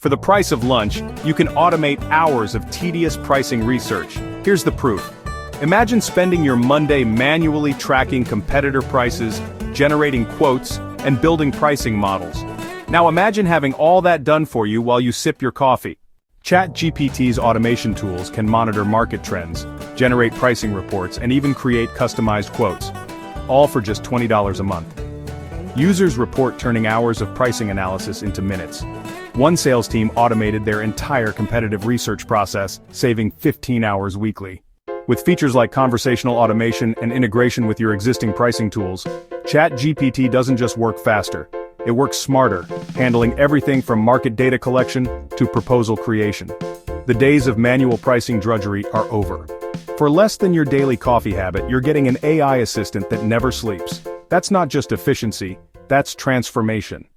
For the price of lunch, you can automate hours of tedious pricing research. Here's the proof. Imagine spending your Monday manually tracking competitor prices, generating quotes, and building pricing models. Now imagine having all that done for you while you sip your coffee. ChatGPT's automation tools can monitor market trends, generate pricing reports, and even create customized quotes. All for just $20 a month. Users report turning hours of pricing analysis into minutes. One sales team automated their entire competitive research process, saving 15 hours weekly. With features like conversational automation and integration with your existing pricing tools, ChatGPT doesn't just work faster, it works smarter, handling everything from market data collection to proposal creation. The days of manual pricing drudgery are over. For less than your daily coffee habit, you're getting an AI assistant that never sleeps. That's not just efficiency, that's transformation.